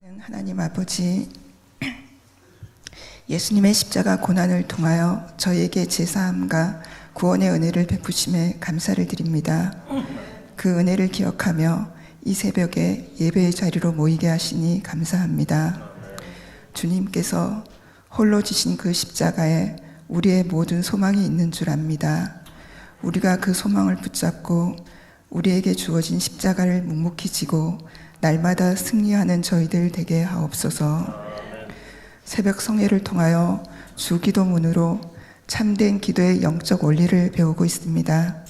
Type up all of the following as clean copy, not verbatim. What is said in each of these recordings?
하나님 아버지, 예수님의 십자가 고난을 통하여 저에게 제사함과 구원의 은혜를 베푸심에 감사를 드립니다. 그 은혜를 기억하며 이 새벽에 예배의 자리로 모이게 하시니 감사합니다. 주님께서 홀로 지신 그 십자가에 우리의 모든 소망이 있는 줄 압니다. 우리가 그 소망을 붙잡고 우리에게 주어진 십자가를 묵묵히 지고 날마다 승리하는 저희들 되게 하옵소서. 새벽 성회를 통하여 주기도문으로 참된 기도의 영적 원리를 배우고 있습니다.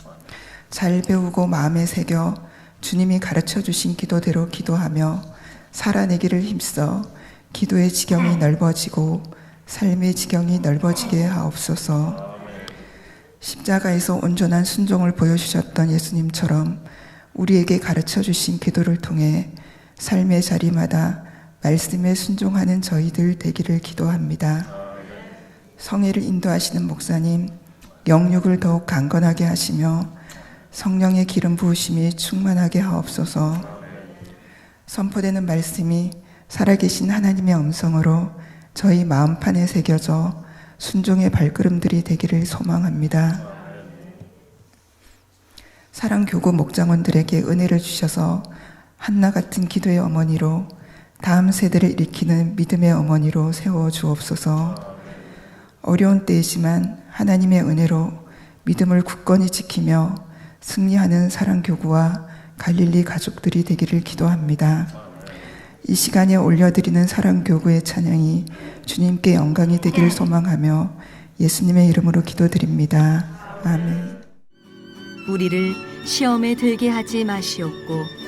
잘 배우고 마음에 새겨 주님이 가르쳐 주신 기도대로 기도하며 살아내기를 힘써 기도의 지경이 넓어지고 삶의 지경이 넓어지게 하옵소서. 십자가에서 온전한 순종을 보여주셨던 예수님처럼 우리에게 가르쳐 주신 기도를 통해 삶의 자리마다 말씀에 순종하는 저희들 되기를 기도합니다. 성회를 인도하시는 목사님, 영육을 더욱 강건하게 하시며 성령의 기름 부으심이 충만하게 하옵소서. 선포되는 말씀이 살아계신 하나님의 음성으로 저희 마음판에 새겨져 순종의 발걸음들이 되기를 소망합니다. 사랑교구 목장원들에게 은혜를 주셔서 한나 같은 기도의 어머니로 다음 세대를 일으키는 믿음의 어머니로 세워 주옵소서. 어려운 때이지만 하나님의 은혜로 믿음을 굳건히 지키며 승리하는 사랑교구와 갈릴리 가족들이 되기를 기도합니다. 이 시간에 올려드리는 사랑교구의 찬양이 주님께 영광이 되기를 소망하며 예수님의 이름으로 기도드립니다. 아멘. 우리를 시험에 들게 하지 마시옵고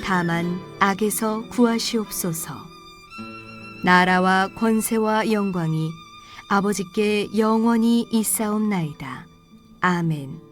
다만 악에서 구하시옵소서. 나라와 권세와 영광이 아버지께 영원히 있사옵나이다. 아멘.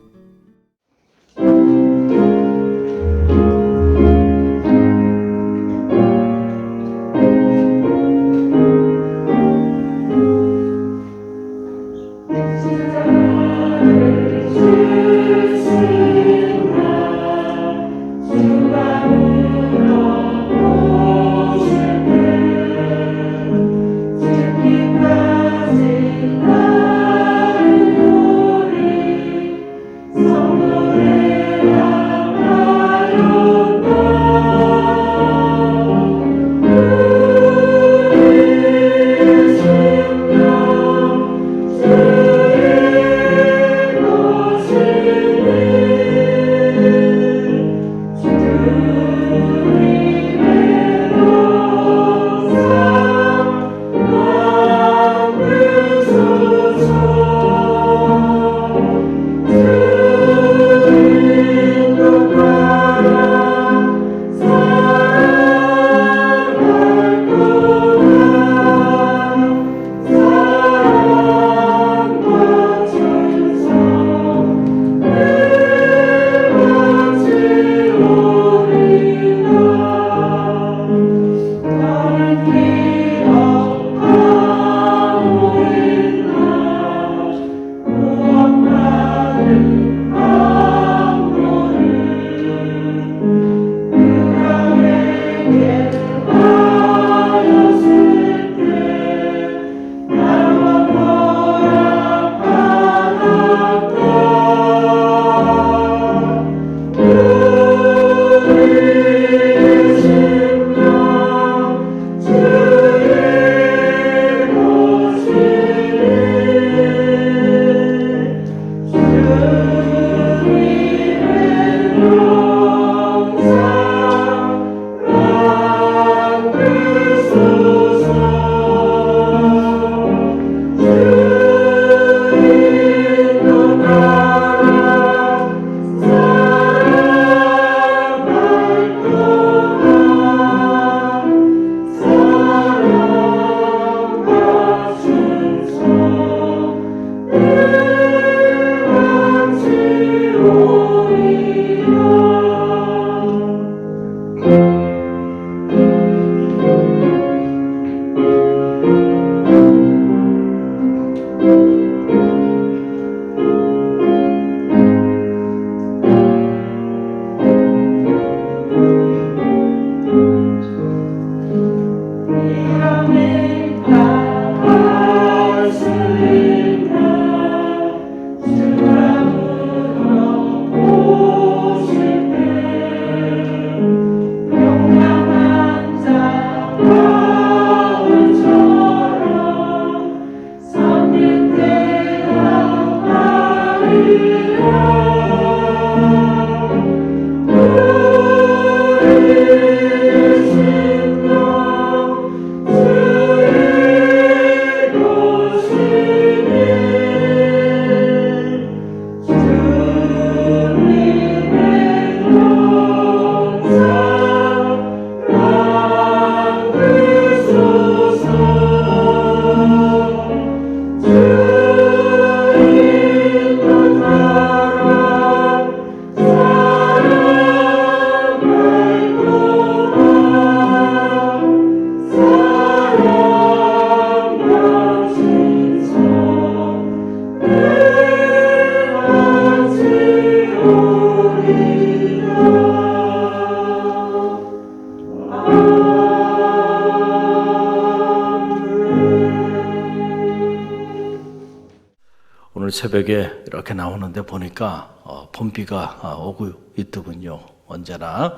오늘 새벽에 이렇게 나오는데 보니까 봄비가 오고 있더군요. 언제나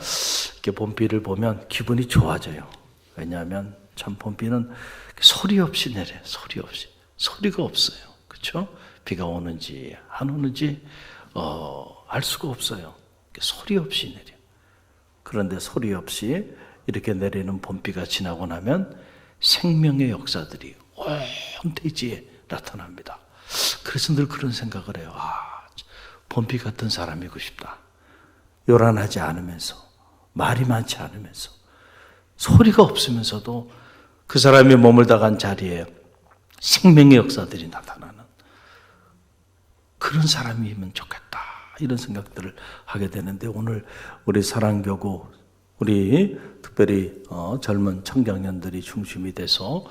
이렇게 봄비를 보면 기분이 좋아져요. 왜냐하면 참 봄비는 소리 없이 내려요. 소리 없이. 소리가 없어요. 그렇죠? 비가 오는지 안 오는지 알 수가 없어요. 소리 없이 내려. 그런데 소리 없이 이렇게 내리는 봄비가 지나고 나면 생명의 역사들이 온 대지에 나타납니다. 그래서 늘 그런 생각을 해요. 봄비 같은 사람이고 싶다. 요란하지 않으면서, 말이 많지 않으면서, 소리가 없으면서도 그 사람이 머물다 간 자리에 생명의 역사들이 나타나는 그런 사람이면 좋겠다. 이런 생각들을 하게 되는데, 오늘 우리 사랑교구, 우리 특별히 젊은 청장년들이 중심이 돼서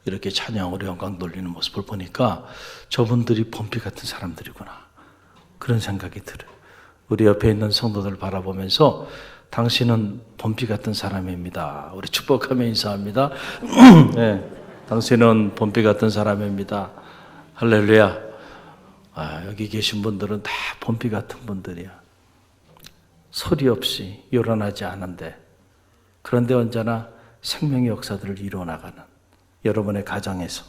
이렇게 찬양으로 영광 돌리는 모습을 보니까 저분들이 봄비 같은 사람들이구나. 그런 생각이 들어요. 우리 옆에 있는 성도들 바라보면서 당신은 봄비 같은 사람입니다. 우리 축복하며 인사합니다. 네, 당신은 봄비 같은 사람입니다. 할렐루야. 여기 계신 분들은 다 봄비 같은 분들이야. 소리 없이 요란하지 않은데, 그런데 언제나 생명의 역사들을 이루어나가는 여러분의 가정에서,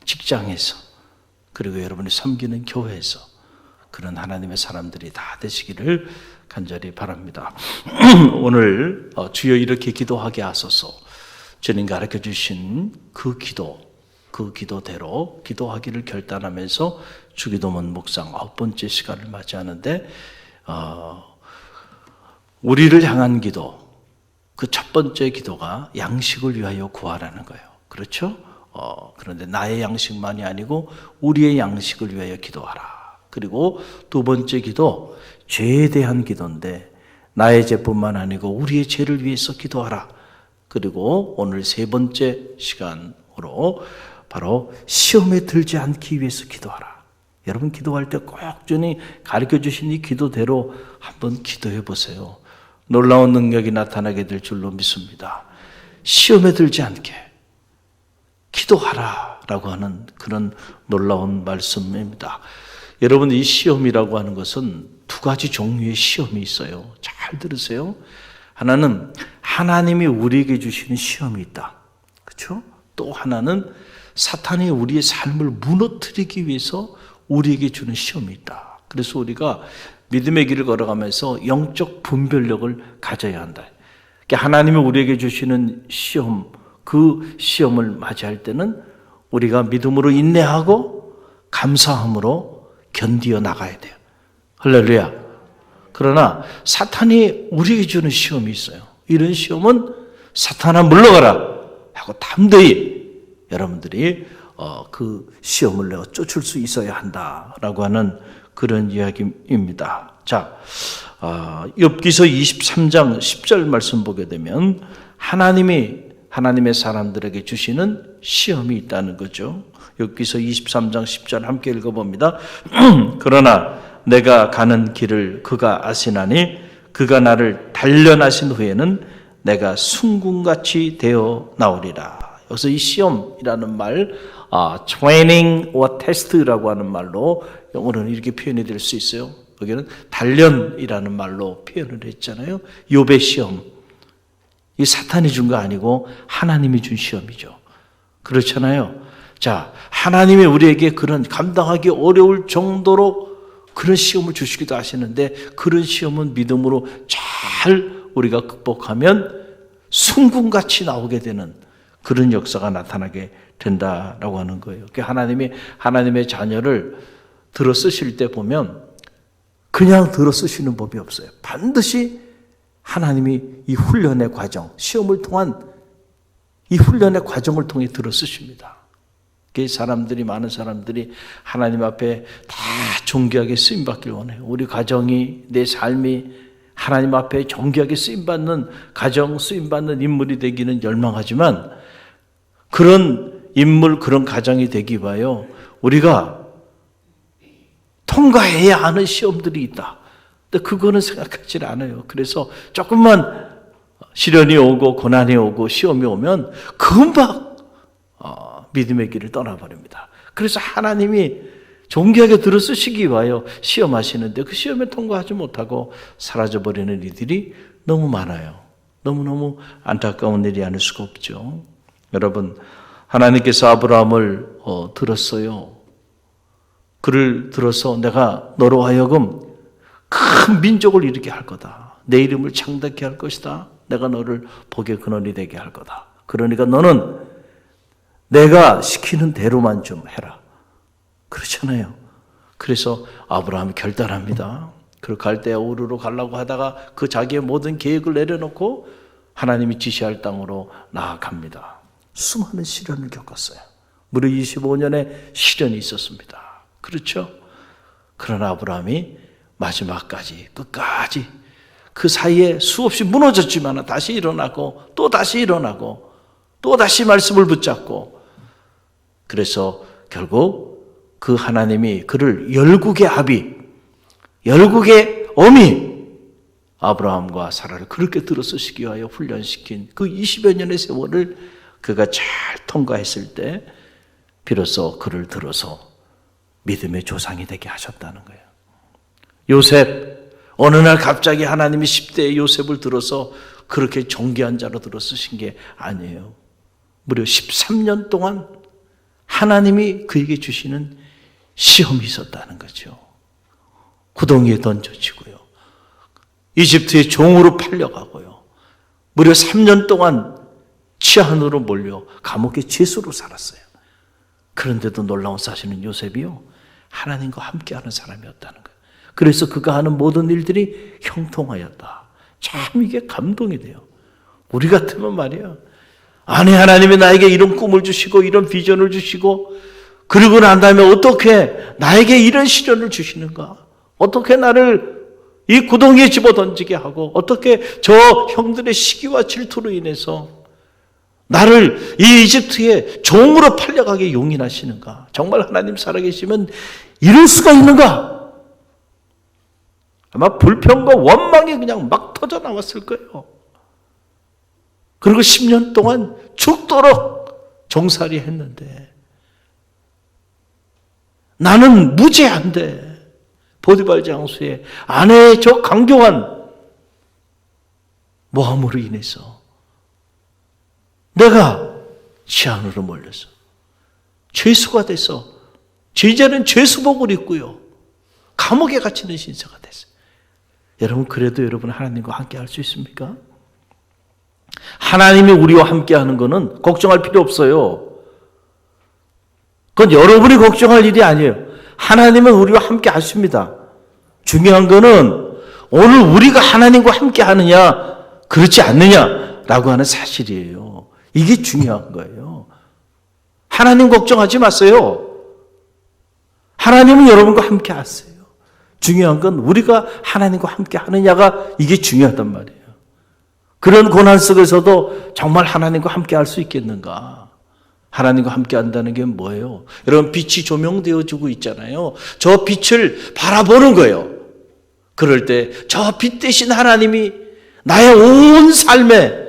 직장에서, 그리고 여러분이 섬기는 교회에서 그런 하나님의 사람들이 다 되시기를 간절히 바랍니다. 오늘 주여 이렇게 기도하게 하소서, 주님 가르쳐 주신 그 기도대로 기도하기를 결단하면서 주기도문 묵상 9번째 시간을 맞이하는데, 우리를 향한 기도, 그 첫 번째 기도가 양식을 위하여 구하라는 거예요. 그렇죠? 그런데 나의 양식만이 아니고 우리의 양식을 위하여 기도하라. 그리고 두 번째 기도, 죄에 대한 기도인데 나의 죄뿐만 아니고 우리의 죄를 위해서 기도하라. 그리고 오늘 세 번째 시간으로 바로 시험에 들지 않기 위해서 기도하라. 여러분 기도할 때 꼭 주님 가르쳐 주신 이 기도대로 한번 기도해 보세요. 놀라운 능력이 나타나게 될 줄로 믿습니다. 시험에 들지 않게 기도하라라고 하는 그런 놀라운 말씀입니다. 여러분, 이 시험이라고 하는 것은 두 가지 종류의 시험이 있어요. 잘 들으세요. 하나는 하나님이 우리에게 주시는 시험이 있다. 그렇죠? 또 하나는 사탄이 우리의 삶을 무너뜨리기 위해서 우리에게 주는 시험이 있다. 그래서 우리가 믿음의 길을 걸어가면서 영적 분별력을 가져야 한다. 하나님이 우리에게 주시는 시험, 그 시험을 맞이할 때는 우리가 믿음으로 인내하고 감사함으로 견디어 나가야 돼요. 할렐루야. 그러나 사탄이 우리에게 주는 시험이 있어요. 이런 시험은 사탄아 물러가라 하고 담대히 여러분들이 그 시험을 내어 쫓을 수 있어야 한다라고 하는 그런 이야기입니다. 자, 욥기서 23장 10절 말씀 보게 되면 하나님의 사람들에게 주시는 시험이 있다는 거죠. 욥기서 23장 10절 함께 읽어봅니다. 그러나 내가 가는 길을 그가 아시나니 그가 나를 단련하신 후에는 내가 순금같이 되어 나오리라. 여기서 이 시험이라는 말, training or test라고 하는 말로 영어로는 이렇게 표현이 될 수 있어요. 여기는 단련이라는 말로 표현을 했잖아요. 욥의 시험. 이 사탄이 준 거 아니고 하나님이 준 시험이죠. 그렇잖아요. 자, 하나님이 우리에게 그런 감당하기 어려울 정도로 그런 시험을 주시기도 하시는데, 그런 시험은 믿음으로 잘 우리가 극복하면 순금같이 나오게 되는 그런 역사가 나타나게 된다라고 하는 거예요. 하나님이 하나님의 자녀를 들어 쓰실 때 보면 그냥 들어 쓰시는 법이 없어요. 반드시 하나님이 이 훈련의 과정, 시험을 통한 이 훈련의 과정을 통해 들어 쓰십니다. 많은 사람들이 하나님 앞에 다 존귀하게 쓰임받길 원해요. 우리 가정이, 내 삶이 하나님 앞에 존귀하게 쓰임받는 가정, 쓰임받는 인물이 되기는 열망하지만, 그런 인물, 그런 가정이 되기 위하여 우리가 통과해야 하는 시험들이 있다. 근데 그거는 생각하지 않아요. 그래서 조금만 시련이 오고 고난이 오고 시험이 오면 금방 믿음의 길을 떠나버립니다. 그래서 하나님이 존귀하게 들어쓰시기 위하여 시험하시는데 그 시험에 통과하지 못하고 사라져버리는 이들이 너무 많아요. 너무너무 안타까운 일이 아닐 수가 없죠. 여러분, 하나님께서 아브라함을 들었어요. 그를 들어서 내가 너로 하여금 큰 민족을 일으키게 할 거다. 내 이름을 창대케 할 것이다. 내가 너를 복의 근원이 되게 할 거다. 그러니까 너는 내가 시키는 대로만 좀 해라. 그렇잖아요. 그래서 아브라함이 결단합니다. 그 갈대아 우르로 가려고 하다가 그 자기의 모든 계획을 내려놓고 하나님이 지시할 땅으로 나아갑니다. 수많은 시련을 겪었어요. 무려 25년의 시련이 있었습니다. 그렇죠? 그러나 아브라함이 마지막까지 끝까지 그 사이에 수없이 무너졌지만 다시 일어나고 또 다시 일어나고 또 다시 말씀을 붙잡고 그래서 결국 그 하나님이 그를 열국의 아비, 열국의 어미 아브라함과 사라를 그렇게 들어서시기 위하여 훈련시킨 그 20여 년의 세월을 그가 잘 통과했을 때 비로소 그를 들어서 믿음의 조상이 되게 하셨다는 거예요. 요셉, 어느 날 갑자기 하나님이 10대의 요셉을 들어서 그렇게 존귀한 자로 들어서신 게 아니에요. 무려 13년 동안 하나님이 그에게 주시는 시험이 있었다는 거죠. 구덩이에 던져지고요. 이집트의 종으로 팔려가고요. 무려 3년 동안 치안으로 몰려 감옥의 죄수로 살았어요. 그런데도 놀라운 사실은 요셉이요, 하나님과 함께하는 사람이었다는 거예요. 그래서 그가 하는 모든 일들이 형통하였다. 참 이게 감동이 돼요. 우리 같으면 말이야, 아니 하나님이 나에게 이런 꿈을 주시고 이런 비전을 주시고 그러고 난 다음에 어떻게 나에게 이런 시련을 주시는가? 어떻게 나를 이 구덩이에 집어던지게 하고 어떻게 저 형들의 시기와 질투로 인해서 나를 이 이집트의 종으로 팔려가게 용인하시는가? 정말 하나님 살아계시면 이럴 수가 있는가? 아마 불평과 원망이 그냥 막 터져 나왔을 거예요. 그리고 10년 동안 죽도록 종살이 했는데 나는 무죄한데 보디발 장수의 아내의 저 강경한 모함으로 인해서 내가 치안으로 몰려서 죄수가 돼서 제자는 죄수복을 입고요 감옥에 갇히는 신세가 됐어요. 여러분, 그래도 여러분 하나님과 함께 할 수 있습니까? 하나님이 우리와 함께 하는 것은 걱정할 필요 없어요. 그건 여러분이 걱정할 일이 아니에요. 하나님은 우리와 함께 하십니다. 중요한 거는 오늘 우리가 하나님과 함께 하느냐 그렇지 않느냐라고 하는 사실이에요. 이게 중요한 거예요. 하나님 걱정하지 마세요. 하나님은 여러분과 함께 하세요. 중요한 건 우리가 하나님과 함께 하느냐가 이게 중요하단 말이에요. 그런 고난 속에서도 정말 하나님과 함께 할 수 있겠는가? 하나님과 함께 한다는 게 뭐예요? 여러분, 빛이 조명되어지고 있잖아요. 저 빛을 바라보는 거예요. 그럴 때 저 빛 대신 하나님이 나의 온 삶에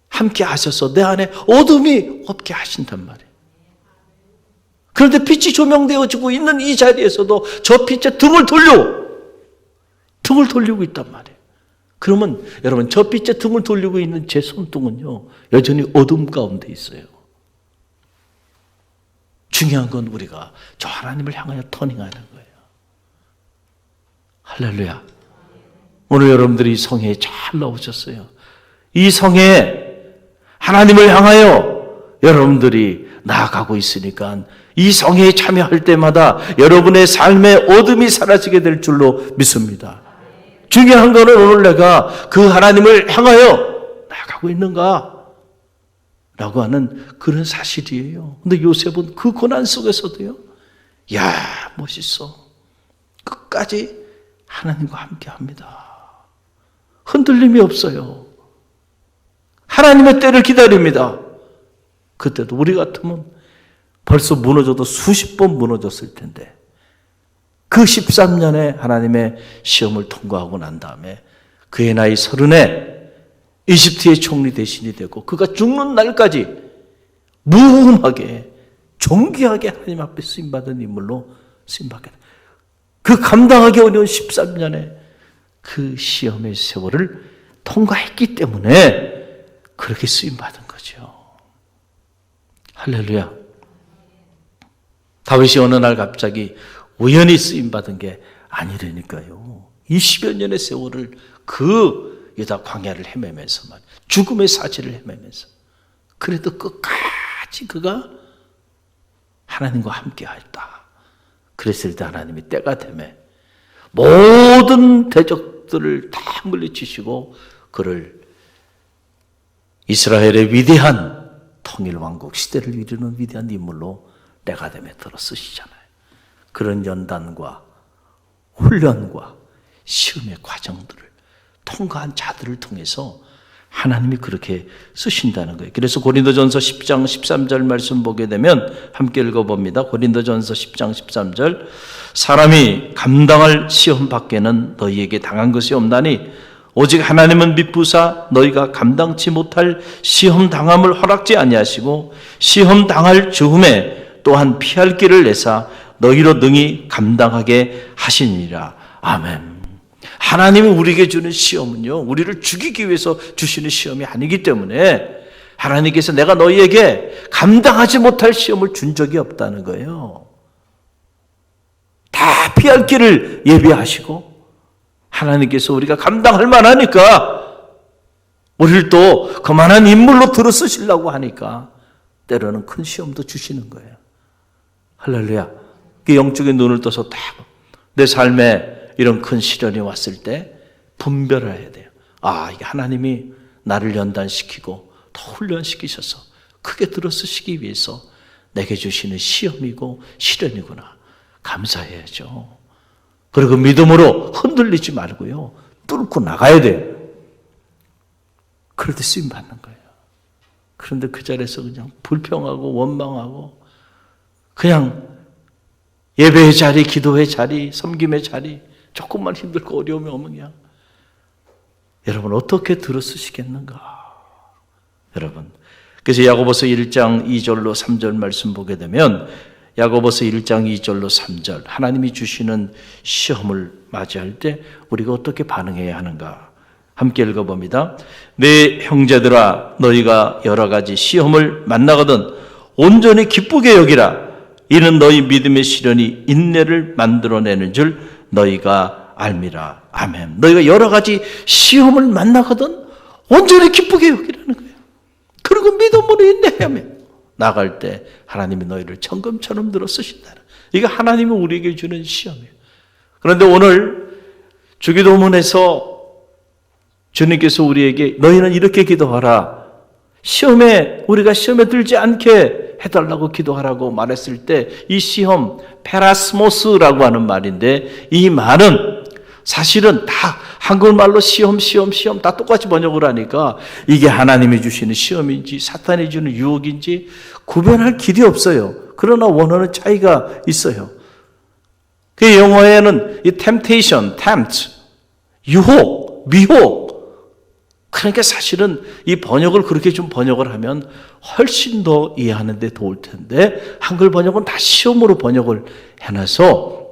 함께 하셔서 내 안에 어둠이 없게 하신단 말이에요. 그런데 빛이 조명되어지고 있는 이 자리에서도 저 빛에 등을 돌리고 있단 말이에요. 그러면 여러분, 저 빛에 등을 돌리고 있는 제 손등은요 여전히 어둠 가운데 있어요. 중요한 건 우리가 저 하나님을 향하여 터닝하는 거예요. 할렐루야. 오늘 여러분들이 이 성회에 잘 나오셨어요. 이 성회에 하나님을 향하여 여러분들이 나아가고 있으니까 이 성회에 참여할 때마다 여러분의 삶의 어둠이 사라지게 될 줄로 믿습니다. 중요한 거는 오늘 내가 그 하나님을 향하여 나아가고 있는가? 라고 하는 그런 사실이에요. 근데 요셉은 그 고난 속에서도요, 야, 멋있어. 끝까지 하나님과 함께 합니다. 흔들림이 없어요. 하나님의 때를 기다립니다. 그때도 우리 같으면 벌써 무너져도 수십 번 무너졌을 텐데 그 13년의 하나님의 시험을 통과하고 난 다음에 그의 나이 30에 이집트의 총리 대신이 되고 그가 죽는 날까지 무음하게 존귀하게 하나님 앞에 쓰임받은 인물로 쓰임받게 돼. 그 감당하기 어려운 13년의 그 시험의 세월을 통과했기 때문에 그렇게 쓰임받은 거죠. 할렐루야. 다윗이 어느 날 갑자기 우연히 쓰임받은 게 아니라니까요. 20여 년의 세월을 그 유다 광야를 헤매면서 죽음의 사지를 헤매면서 그래도 끝까지 그가 하나님과 함께 하였다. 그랬을 때 하나님이 때가 되매 모든 대적들을 다 물리치시고 그를 이스라엘의 위대한 통일왕국 시대를 이루는 위대한 인물로 때가 되매 들어 쓰시잖아요. 그런 연단과 훈련과 시험의 과정들을 통과한 자들을 통해서 하나님이 그렇게 쓰신다는 거예요. 그래서 고린도전서 10장 13절 말씀 보게 되면 함께 읽어봅니다. 고린도전서 10장 13절 사람이 감당할 시험 밖에는 너희에게 당한 것이 없나니 오직 하나님은 미쁘사 너희가 감당치 못할 시험 당함을 허락지 아니하시고 시험 당할 즈음에 또한 피할 길을 내사 너희로 능히 감당하게 하시니라. 아멘. 하나님이 우리에게 주는 시험은요, 우리를 죽이기 위해서 주시는 시험이 아니기 때문에 하나님께서 내가 너희에게 감당하지 못할 시험을 준 적이 없다는 거예요. 다 피할 길을 예비하시고 하나님께서 우리가 감당할 만하니까 우리를 또 그만한 인물로 들어 쓰시려고 하니까 때로는 큰 시험도 주시는 거예요. 할렐루야. 그 영적인 눈을 떠서 딱 내 삶에 이런 큰 시련이 왔을 때 분별해야 돼요. 아, 이게 하나님이 나를 연단시키고 더 훈련시키셔서 크게 들어쓰시기 위해서 내게 주시는 시험이고 시련이구나. 감사해야죠. 그리고 믿음으로 흔들리지 말고요. 뚫고 나가야 돼요. 그럴 때 쓰임 받는 거예요. 그런데 그 자리에서 그냥 불평하고 원망하고 그냥 예배의 자리, 기도의 자리, 섬김의 자리 조금만 힘들고 어려움이 오면 그냥 여러분 어떻게 들어쓰시겠는가? 여러분 그래서 야고보서 1장 2절로 3절 말씀 보게 되면 야고보서 1장 2절로 3절 하나님이 주시는 시험을 맞이할 때 우리가 어떻게 반응해야 하는가? 함께 읽어봅니다. 내 형제들아 너희가 여러 가지 시험을 만나거든 온전히 기쁘게 여기라. 이는 너희 믿음의 시련이 인내를 만들어내는 줄 너희가 알미라. 아멘. 너희가 여러 가지 시험을 만나거든 온전히 기쁘게 여기라는 거예요. 그리고 믿음으로 인내하며 나갈 때 하나님이 너희를 천금처럼 들어 쓰신다. 이게 하나님이 우리에게 주는 시험이에요. 그런데 오늘 주기도문에서 주님께서 우리에게 너희는 이렇게 기도하라. 우리가 시험에 들지 않게 해달라고 기도하라고 말했을 때 이 시험, 페라스모스라고 하는 말인데 이 말은 사실은 다 한국말로 시험 다 똑같이 번역을 하니까 이게 하나님이 주시는 시험인지 사탄이 주는 유혹인지 구별할 길이 없어요. 그러나 원어는 차이가 있어요. 그 영어에는 이 temptation, tempt, 유혹, 미혹 그러니까 사실은 이 번역을 그렇게 좀 번역을 하면 훨씬 더 이해하는 데 도울 텐데 한글 번역은 다 시험으로 번역을 해놔서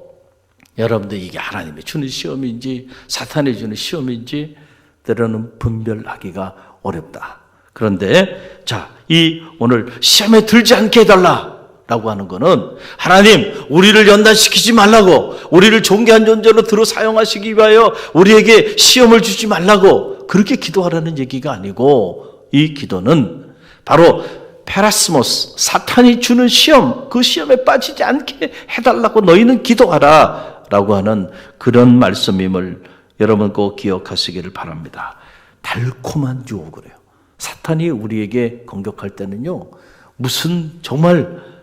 여러분들 이게 하나님이 주는 시험인지 사탄이 주는 시험인지 때로는 분별하기가 어렵다. 그런데 이 오늘 시험에 들지 않게 해달라라고 하는 거는 하나님 우리를 연단시키지 말라고 우리를 존귀한 존재로 들어 사용하시기 위하여 우리에게 시험을 주지 말라고 그렇게 기도하라는 얘기가 아니고 이 기도는 바로 페라스모스 사탄이 주는 시험 그 시험에 빠지지 않게 해달라고 너희는 기도하라 라고 하는 그런 말씀임을 여러분 꼭 기억하시기를 바랍니다. 달콤한 유혹을 해요. 사탄이 우리에게 공격할 때는요 무슨 정말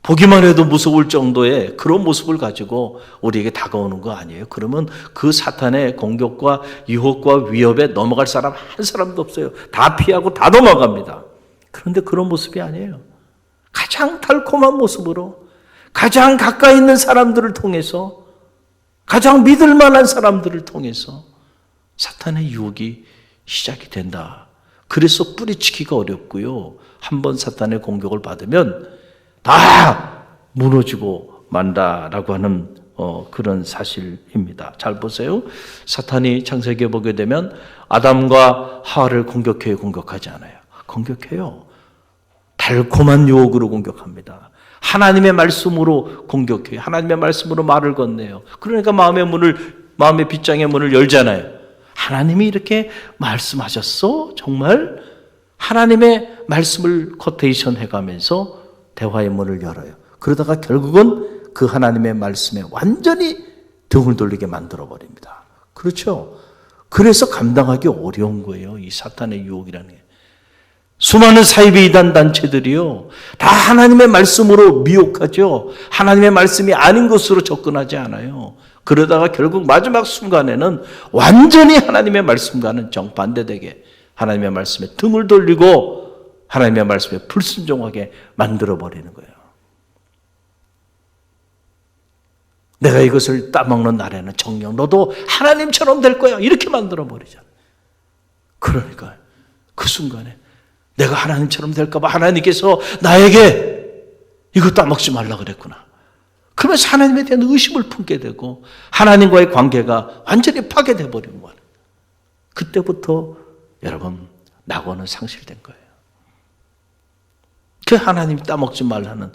보기만 해도 무서울 정도의 그런 모습을 가지고 우리에게 다가오는 거 아니에요. 그러면 그 사탄의 공격과 유혹과 위협에 넘어갈 사람 한 사람도 없어요. 다 피하고 다 넘어갑니다. 그런데 그런 모습이 아니에요. 가장 달콤한 모습으로 가장 가까이 있는 사람들을 통해서 가장 믿을 만한 사람들을 통해서 사탄의 유혹이 시작이 된다. 그래서 뿌리치기가 어렵고요. 한번 사탄의 공격을 받으면 다 무너지고 만다라고 하는 그런 사실입니다. 잘 보세요. 사탄이 창세기에 보게 되면 아담과 하와를 공격해요, 공격하지 않아요? 공격해요. 달콤한 유혹으로 공격합니다. 하나님의 말씀으로 공격해요. 하나님의 말씀으로 말을 건네요. 그러니까 마음의 빗장의 문을 열잖아요. 하나님이 이렇게 말씀하셨어? 정말? 하나님의 말씀을 코테이션 해가면서 대화의 문을 열어요. 그러다가 결국은 그 하나님의 말씀에 완전히 등을 돌리게 만들어버립니다. 그렇죠? 그래서 감당하기 어려운 거예요. 이 사탄의 유혹이라는 게. 수많은 사이비 이단 단체들이요, 다 하나님의 말씀으로 미혹하죠. 하나님의 말씀이 아닌 것으로 접근하지 않아요. 그러다가 결국 마지막 순간에는 완전히 하나님의 말씀과는 정반대되게 하나님의 말씀에 등을 돌리고 하나님의 말씀에 불순종하게 만들어버리는 거예요. 내가 이것을 따먹는 날에는 정녕 너도 하나님처럼 될 거야, 이렇게 만들어버리잖아요. 그러니까 그 순간에 내가 하나님처럼 될까 봐 하나님께서 나에게 이거 따먹지 말라 그랬구나. 그러면서 하나님에 대한 의심을 품게 되고 하나님과의 관계가 완전히 파괴돼 버린 거예요. 그때부터 여러분 낙원은 상실된 거예요. 그 하나님이 따먹지 말라는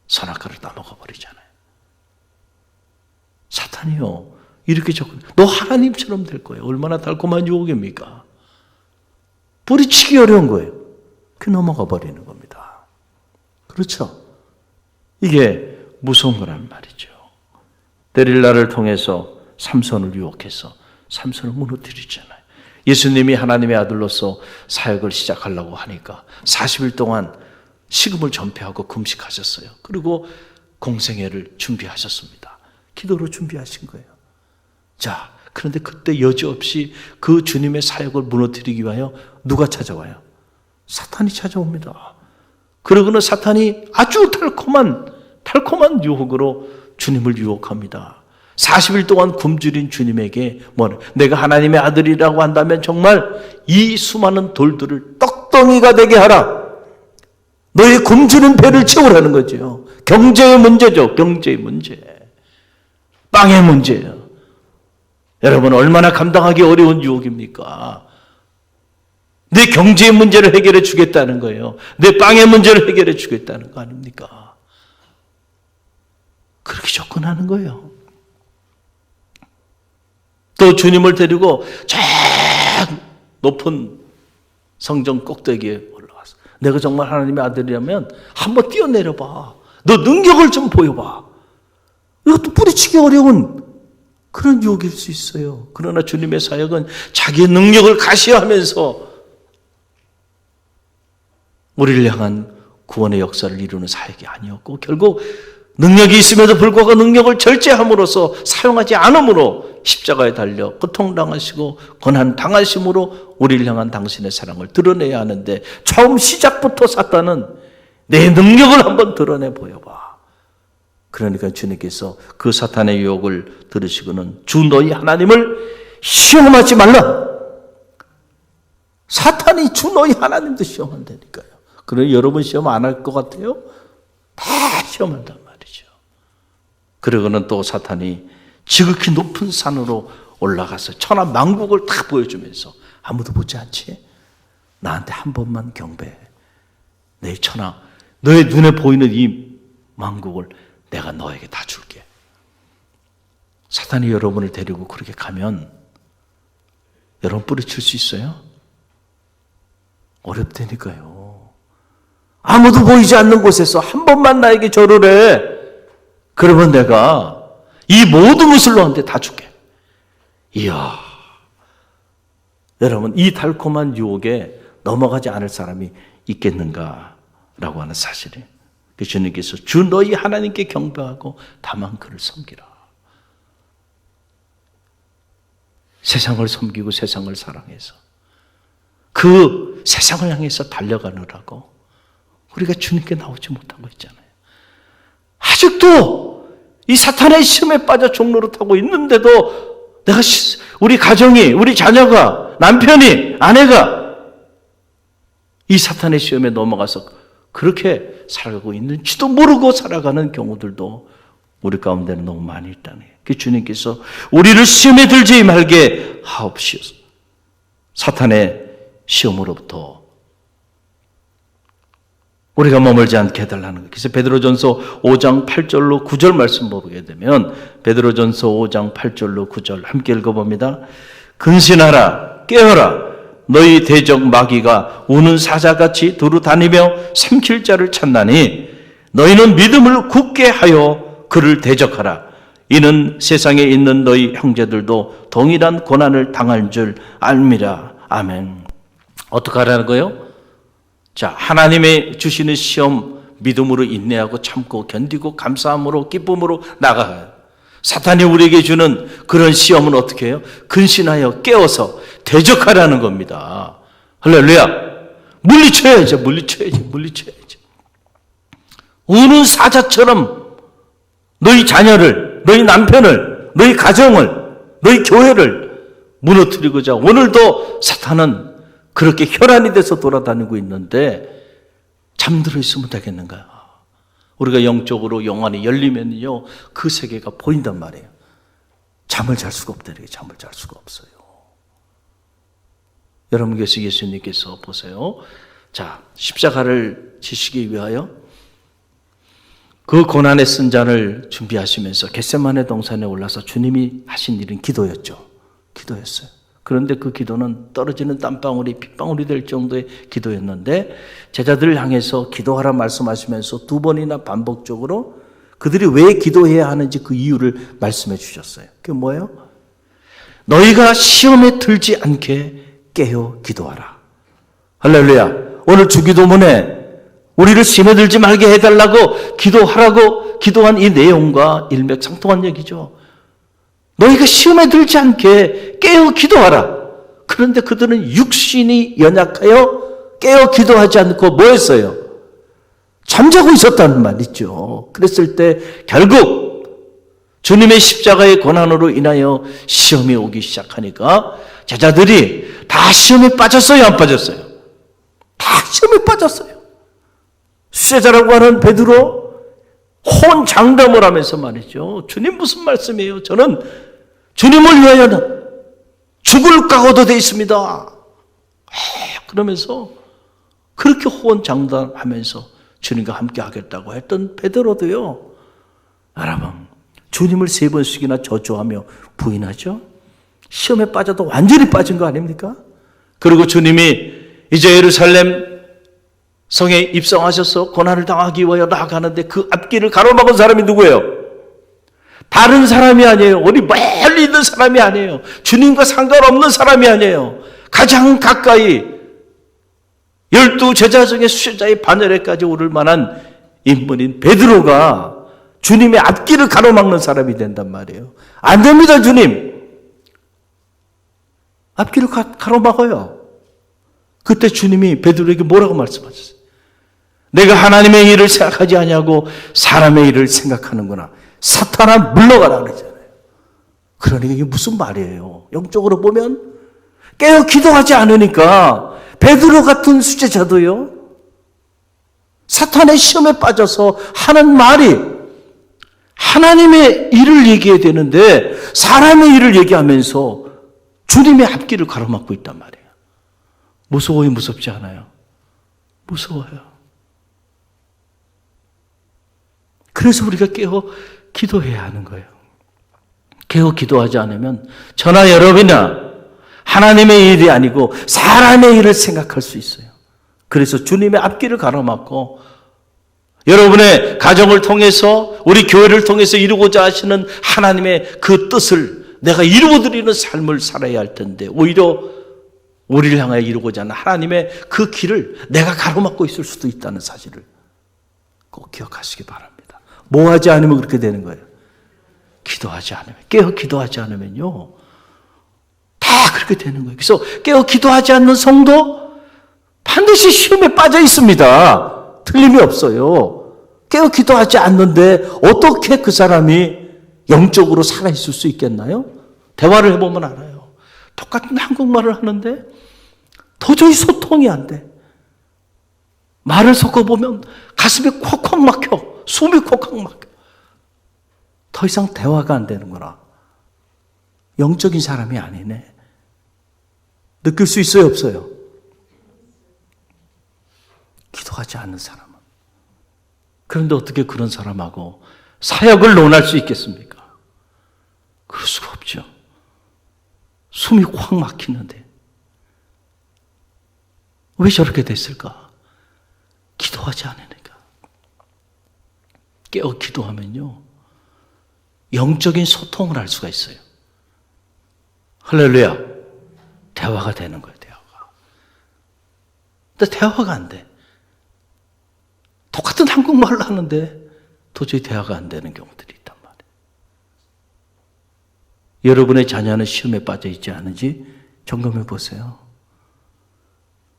선악과를 따먹어 버리잖아요. 사탄이요, 이렇게 너 하나님처럼 될 거예요. 얼마나 달콤한 유혹입니까? 뿌리치기 어려운 거예요. 그 넘어가 버리는 겁니다. 그렇죠? 이게 무서운 거란 말이죠. 데릴라를 통해서 삼손을 유혹해서 삼손을 무너뜨리잖아요. 예수님이 하나님의 아들로서 사역을 시작하려고 하니까 40일 동안 식음을 전폐하고 금식하셨어요. 그리고 공생애를 준비하셨습니다. 기도로 준비하신 거예요. 자, 그런데 그때 여지없이 그 주님의 사역을 무너뜨리기 위하여 누가 찾아와요? 사탄이 찾아옵니다. 그러고는 사탄이 아주 달콤한 유혹으로 주님을 유혹합니다. 40일 동안 굶주린 주님에게 내가 하나님의 아들이라고 한다면 정말 이 수많은 돌들을 떡덩이가 되게 하라. 너의 굶주린 배를 채우라는 거죠. 경제의 문제죠. 경제의 문제. 빵의 문제예요. 여러분 얼마나 감당하기 어려운 유혹입니까? 내 경제의 문제를 해결해 주겠다는 거예요. 내 빵의 문제를 해결해 주겠다는 거 아닙니까? 그렇게 접근하는 거예요. 또 주님을 데리고 저 높은 성전 꼭대기에 올라가서 내가 정말 하나님의 아들이라면 한번 뛰어내려봐. 너 능력을 좀 보여봐. 이것도 뿌리치기 어려운 그런 유혹일 수 있어요. 그러나 주님의 사역은 자기의 능력을 가시하면서 우리를 향한 구원의 역사를 이루는 사역이 아니었고 결국 능력이 있음에도 불구하고 능력을 절제함으로써 사용하지 않음으로 십자가에 달려 고통당하시고 고난당하심으로 우리를 향한 당신의 사랑을 드러내야 하는데 처음 시작부터 사탄은 내 능력을 한번 드러내 보여봐. 그러니까 주님께서 그 사탄의 유혹을 들으시고는 주 너희 하나님을 시험하지 말라. 사탄이 주 너희 하나님도 시험한다니까요. 그럼 여러분 시험 안 할 것 같아요? 다 시험한단 말이죠. 그러고는 또 사탄이 지극히 높은 산으로 올라가서 천하 만국을 다 보여주면서 아무도 보지 않지? 나한테 한 번만 경배해. 내 천하, 너의 눈에 보이는 이 만국을 내가 너에게 다 줄게. 사탄이 여러분을 데리고 그렇게 가면 여러분 뿌리칠 수 있어요? 어렵다니까요. 아무도 보이지 않는 곳에서 한 번만 나에게 절을 해. 그러면 내가 이 모든 것을 너한테 다 줄게. 이야, 여러분 이 달콤한 유혹에 넘어가지 않을 사람이 있겠는가라고 하는 사실이. 주님께서 주 너희 하나님께 경배하고 다만 그를 섬기라. 세상을 섬기고 세상을 사랑해서 그 세상을 향해서 달려가느라고 우리가 주님께 나오지 못한 거 있잖아요. 아직도 이 사탄의 시험에 빠져 종노릇하고 있는데도 내가 우리 가정이, 우리 자녀가, 남편이, 아내가 이 사탄의 시험에 넘어가서 그렇게 살아가고 있는지도 모르고 살아가는 경우들도 우리 가운데는 너무 많이 있다는 거예요. 그 주님께서 우리를 시험에 들지 말게 하옵시오서. 사탄의 시험으로부터 우리가 머물지 않게 해달라는 거예요. 그래서 베드로전서 5장 8절로 9절 말씀 보게 되면 베드로전서 5장 8절로 9절 함께 읽어봅니다. 근신하라 깨어라 너희 대적 마귀가 우는 사자같이 두루 다니며 삼킬 자를 찾나니 너희는 믿음을 굳게 하여 그를 대적하라. 이는 세상에 있는 너희 형제들도 동일한 고난을 당할 줄 알미라. 아멘. 어떻게 하라는 거예요? 자, 하나님의 주시는 시험 믿음으로 인내하고 참고 견디고 감사함으로 기쁨으로 나가요. 사탄이 우리에게 주는 그런 시험은 어떻게 해요? 근신하여 깨어서 대적하라는 겁니다. 할렐루야. 물리쳐야죠. 우는 사자처럼 너희 자녀를, 너희 남편을, 너희 가정을, 너희 교회를 무너뜨리고자 오늘도 사탄은 그렇게 혈안이 돼서 돌아다니고 있는데 잠들어 있으면 되겠는가? 우리가 영적으로 영안이 열리면요 그 세계가 보인단 말이에요. 잠을 잘 수가 없다. 잠을 잘 수가 없어요. 여러분께서 예수님께서 보세요. 자, 십자가를 지시기 위하여 그 고난의 쓴 잔을 준비하시면서 겟세마네 동산에 올라서 주님이 하신 일은 기도였죠. 기도였어요. 그런데 그 기도는 떨어지는 땀방울이 핏방울이 될 정도의 기도였는데 제자들을 향해서 기도하라 말씀하시면서 두 번이나 반복적으로 그들이 왜 기도해야 하는지 그 이유를 말씀해 주셨어요. 그게 뭐예요? 너희가 시험에 들지 않게 깨어 기도하라. 할렐루야. 오늘 주기도문에 우리를 시험에 들지 말게 해달라고 기도하라고 기도한 이 내용과 일맥상통한 얘기죠. 너희가 시험에 들지 않게 깨어 기도하라. 그런데 그들은 육신이 연약하여 깨어 기도하지 않고 뭐 했어요? 잠자고 있었다는 말이죠. 그랬을 때 결국 주님의 십자가의 고난으로 인하여 시험이 오기 시작하니까 제자들이 다 시험에 빠졌어요? 안 빠졌어요? 다 시험에 빠졌어요. 수제자라고 하는 베드로 혼장담을 하면서 말이죠. 주님 무슨 말씀이에요? 저는 주님을 위하여는 죽을 각오도 돼 있습니다. 그러면서 그렇게 혼장담하면서 주님과 함께 하겠다고 했던 베드로도요. 여러분 주님을 3번씩이나 저주하며 부인하죠. 시험에 빠져도 완전히 빠진 거 아닙니까? 그리고 주님이 이제 예루살렘 성에 입성하셔서 고난을 당하기 위하여 나아가는데 그 앞길을 가로막은 사람이 누구예요? 다른 사람이 아니에요. 어디 멀리 있는 사람이 아니에요. 주님과 상관없는 사람이 아니에요. 가장 가까이 12 제자 중에 수제자의 반열에까지 오를 만한 인물인 베드로가 주님의 앞길을 가로막는 사람이 된단 말이에요. 안 됩니다, 주님. 앞길을 가로막아요. 그때 주님이 베드로에게 뭐라고 말씀하셨어요? 내가 하나님의 일을 생각하지 아니하고 사람의 일을 생각하는구나. 사탄아 물러가라 그러잖아요. 그러니까 이게 무슨 말이에요? 영적으로 보면 깨어 기도하지 않으니까 베드로 같은 수제자도요. 사탄의 시험에 빠져서 하는 말이 하나님의 일을 얘기해야 되는데 사람의 일을 얘기하면서 주님의 앞길을 가로막고 있단 말이에요. 무서워요? 무섭지 않아요? 무서워요. 그래서 우리가 깨어 기도해야 하는 거예요. 깨어 기도하지 않으면 저나 여러분이나 하나님의 일이 아니고 사람의 일을 생각할 수 있어요. 그래서 주님의 앞길을 가로막고 여러분의 가정을 통해서 우리 교회를 통해서 이루고자 하시는 하나님의 그 뜻을 내가 이루어드리는 삶을 살아야 할 텐데 오히려 우리를 향하여 이루고자 하는 하나님의 그 길을 내가 가로막고 있을 수도 있다는 사실을 꼭 기억하시기 바랍니다. 뭐 하지 않으면 그렇게 되는 거예요? 기도하지 않으면, 깨어 기도하지 않으면요. 다 그렇게 되는 거예요. 그래서 깨어 기도하지 않는 성도 반드시 시험에 빠져 있습니다. 틀림이 없어요. 깨어 기도하지 않는데 어떻게 그 사람이 영적으로 살아있을 수 있겠나요? 대화를 해보면 알아요. 똑같은 한국말을 하는데 도저히 소통이 안 돼. 말을 섞어보면 가슴이 콱콱 막혀. 숨이 콱콱 막혀. 더 이상 대화가 안 되는구나. 영적인 사람이 아니네. 느낄 수 있어요, 없어요? 기도하지 않는 사람은. 그런데 어떻게 그런 사람하고 사역을 논할 수 있겠습니까? 그럴 수가 없죠. 숨이 확 막히는데. 왜 저렇게 됐을까? 기도하지 않으니까. 깨어 기도하면요, 영적인 소통을 할 수가 있어요. 할렐루야. 대화가 되는 거예요, 대화가. 근데 대화가 안 돼. 똑같은 한국말을 하는데 도저히 대화가 안 되는 경우들이 있단 말이에요. 여러분의 자녀는 시험에 빠져 있지 않은지 점검해 보세요.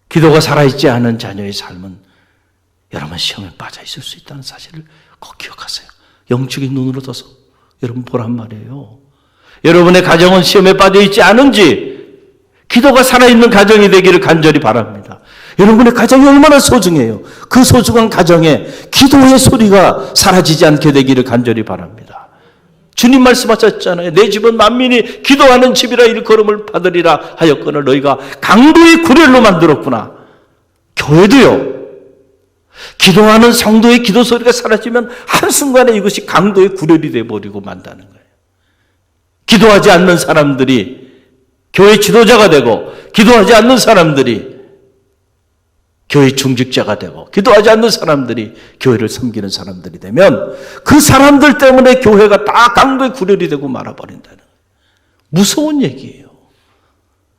기도가 살아있지 않은 자녀의 삶은 여러분 시험에 빠져 있을 수 있다는 사실을 꼭 기억하세요. 영적인 눈으로 떠서 여러분 보란 말이에요. 여러분의 가정은 시험에 빠져 있지 않은지 기도가 살아있는 가정이 되기를 간절히 바랍니다. 여러분의 가정이 얼마나 소중해요. 그 소중한 가정에 기도의 소리가 사라지지 않게 되기를 간절히 바랍니다. 주님 말씀하셨잖아요. 내 집은 만민이 기도하는 집이라 일컬음을 받으리라 하였거늘 너희가 강도의 구렬로 만들었구나. 교회도요, 기도하는 성도의 기도 소리가 사라지면 한순간에 이것이 강도의 구렬이 되어버리고 만다는 거예요. 기도하지 않는 사람들이 교회 지도자가 되고, 기도하지 않는 사람들이 교회 중직자가 되고, 기도하지 않는 사람들이 교회를 섬기는 사람들이 되면 그 사람들 때문에 교회가 다 강도의 구렬이 되고 말아버린다는 거예요. 무서운 얘기예요.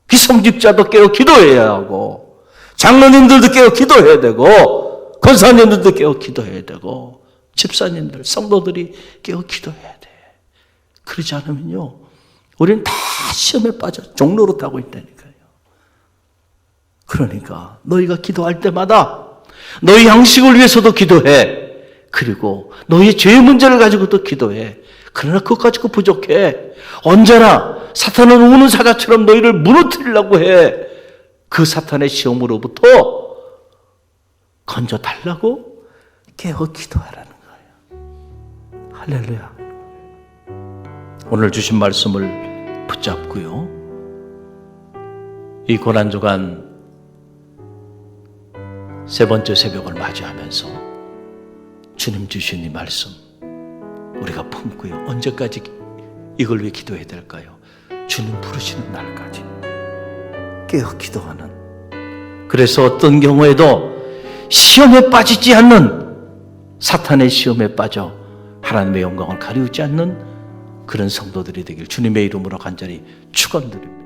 기성직자도 깨어 기도해야 하고, 장로님들도 깨어 기도해야 되고, 권사님들도 깨어 기도해야 되고, 집사님들, 성도들이 깨어 기도해야 돼. 그러지 않으면요, 우리는 다 시험에 빠져 종로로 타고 있다니까요. 그러니까 너희가 기도할 때마다 너희 양식을 위해서도 기도해. 그리고 너희의 죄의 문제를 가지고도 기도해. 그러나 그것 가지고 부족해. 언제나 사탄은 우는 사자처럼 너희를 무너뜨리려고 해. 그 사탄의 시험으로부터 건져달라고 깨어 기도하라는 거예요. 할렐루야. 오늘 주신 말씀을 붙잡고요, 이 고난주간 세 번째 새벽을 맞이하면서 주님 주신 이 말씀 우리가 품고요, 언제까지 이걸 위해 기도해야 될까요? 주님 부르시는 날까지 깨어 기도하는, 그래서 어떤 경우에도 시험에 빠지지 않는, 사탄의 시험에 빠져 하나님의 영광을 가리우지 않는 그런 성도들이 되길 주님의 이름으로 간절히 축원드립니다.